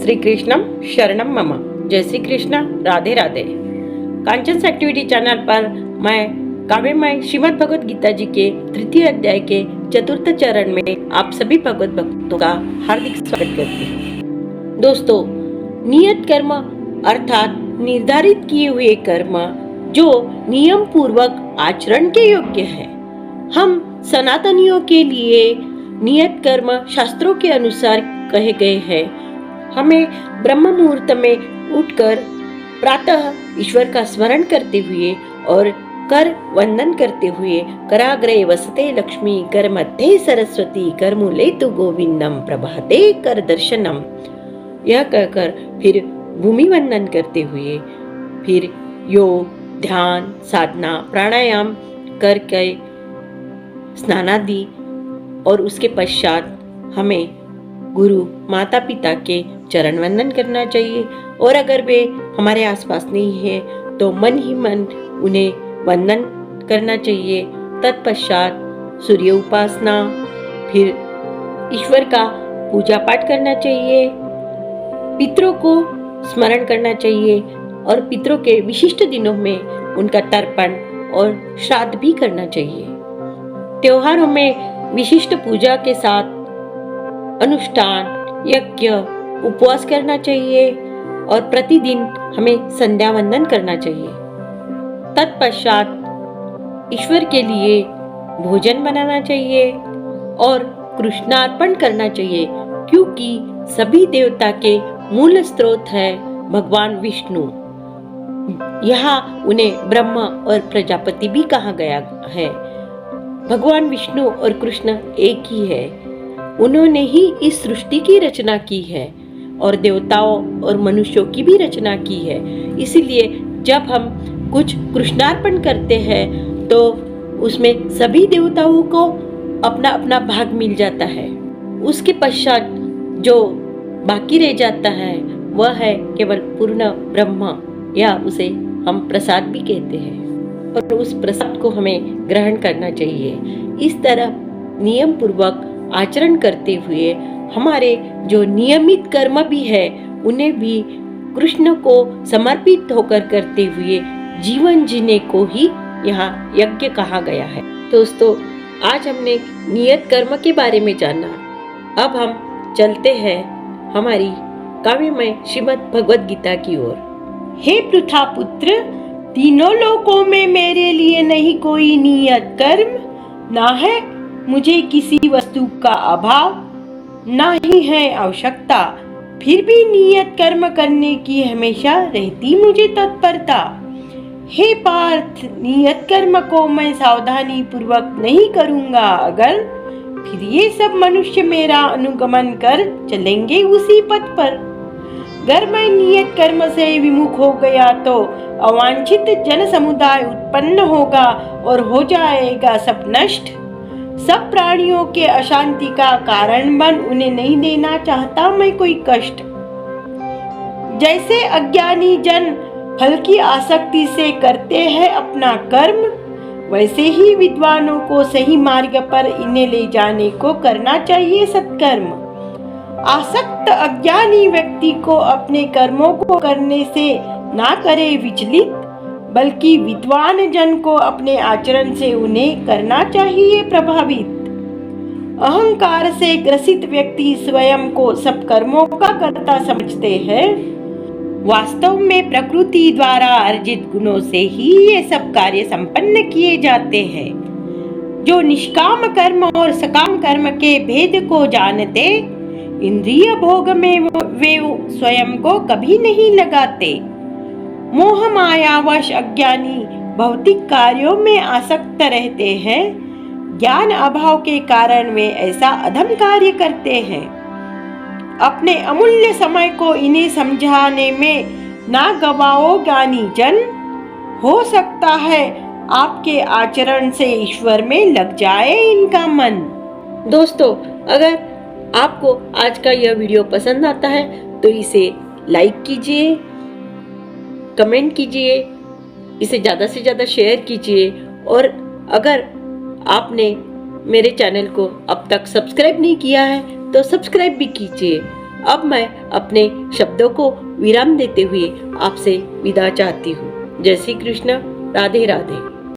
श्री कृष्णम शरणम मम। जय श्री कृष्ण, राधे राधे। कांचन एक्टिविटी चैनल पर मैं काव्यमय श्रीमद् भगवद गीता जी के तृतीय अध्याय के चतुर्थ चरण में आप सभी भगवत भक्तों का हार्दिक स्वागत करती हूँ। दोस्तों, नियत कर्म अर्थात निर्धारित किए हुए कर्म जो नियम पूर्वक आचरण के योग्य है। हम सनातनियों के लिए नियत कर्म शास्त्रों के अनुसार कहे गए हैं। हमें ब्रह्म मुहूर्त में उठकर प्रातः ईश्वर का स्मरण करते हुए और कर वंदन करते हुए कराग्रे वसते लक्ष्मी कर मध्य सरस्वती कर मूले तु गोविंदम प्रभाते कर दर्शनम, यह कहकर फिर भूमि वंदन करते हुए फिर योग ध्यान साधना प्राणायाम करके स्नानादि और उसके पश्चात हमें गुरु माता पिता के चरण वंदन करना चाहिए। और अगर वे हमारे आसपास नहीं है तो मन ही मन उन्हें वंदन करना चाहिए। तत्पश्चात सूर्य उपासना, फिर ईश्वर का पूजा पाठ करना चाहिए, पितरों को स्मरण करना चाहिए और पितरों के विशिष्ट दिनों में उनका तर्पण और श्राद्ध भी करना चाहिए। त्योहारों में विशिष्ट पूजा के साथ अनुष्ठान यज्ञ उपवास करना चाहिए और प्रतिदिन हमें संध्या वंदन करना चाहिए। तत्पश्चात ईश्वर के लिए भोजन बनाना चाहिए और कृष्णार्पण करना चाहिए, क्योंकि सभी देवता के मूल स्रोत है भगवान विष्णु। यहाँ उन्हें ब्रह्मा और प्रजापति भी कहा गया है। भगवान विष्णु और कृष्ण एक ही है। उन्होंने ही इस सृष्टि की रचना की है और देवताओं और मनुष्यों की भी रचना की है। इसीलिए जब हम कुछ कृष्णार्पण करते हैं तो उसमें सभी देवताओं को अपना अपना भाग मिल जाता है। उसके पश्चात जो बाकी रह जाता है वह है केवल पूर्ण ब्रह्म, या उसे हम प्रसाद भी कहते हैं, और उस प्रसाद को हमें ग्रहण करना चाहिए। इस तरह नियम पूर्वक आचरण करते हुए हमारे जो नियमित कर्म भी है उन्हें भी कृष्ण को समर्पित होकर करते हुए जीवन जीने को ही यहाँ यज्ञ कहा गया है। दोस्तों, आज हमने नियत कर्म के बारे में जाना। अब हम चलते हैं हमारी काव्यमय श्रीमद् भगवद गीता की ओर। हे पृथा पुत्र, तीनों लोकों में मेरे लिए नहीं कोई नियत कर्म, ना है मुझे किसी वस्तु का अभाव, ना ही है आवश्यकता, फिर भी नियत कर्म करने की हमेशा रहती मुझे तत्परता। हे पार्थ, नियत कर्म को मैं सावधानी पूर्वक नहीं करूंगा अगर, फिर ये सब मनुष्य मेरा अनुगमन कर चलेंगे उसी पथ पर। अगर मैं नियत कर्म से विमुख हो गया तो अवांछित जन समुदाय उत्पन्न होगा और हो जाएगा सब नष्ट। सब प्राणियों के अशांति का कारण बन उन्हें नहीं देना चाहता मैं कोई कष्ट। जैसे अज्ञानी जन फल की आसक्ति से करते हैं अपना कर्म, वैसे ही विद्वानों को सही मार्ग पर इन्हें ले जाने को करना चाहिए सत्कर्म। आसक्त अज्ञानी व्यक्ति को अपने कर्मों को करने से ना करे विचलित, बल्कि विद्वान जन को अपने आचरण से उन्हें करना चाहिए प्रभावित। अहंकार से ग्रसित व्यक्ति स्वयं को सब कर्मों का कर्ता समझते हैं। वास्तव में प्रकृति द्वारा अर्जित गुणों से ही ये सब कार्य संपन्न किए जाते हैं। जो निष्काम कर्म और सकाम कर्म के भेद को जानते, इंद्रिय भोग में वे स्वयं को कभी नहीं लगाते। मोह मायावश अज्ञानी भौतिक कार्यों में आसक्त रहते हैं। ज्ञान अभाव के कारण वे ऐसा अधम कार्य करते हैं। अपने अमूल्य समय को इन्हें समझाने में ना गवाओ ज्ञानी जन, हो सकता है आपके आचरण से ईश्वर में लग जाए इनका मन। दोस्तों, अगर आपको आज का यह वीडियो पसंद आता है तो इसे लाइक कीजिए, कमेंट कीजिए, इसे ज़्यादा से ज़्यादा शेयर कीजिए, और अगर आपने मेरे चैनल को अब तक सब्सक्राइब नहीं किया है तो सब्सक्राइब भी कीजिए। अब मैं अपने शब्दों को विराम देते हुए आपसे विदा चाहती हूँ। जय श्री कृष्ण। राधे राधे।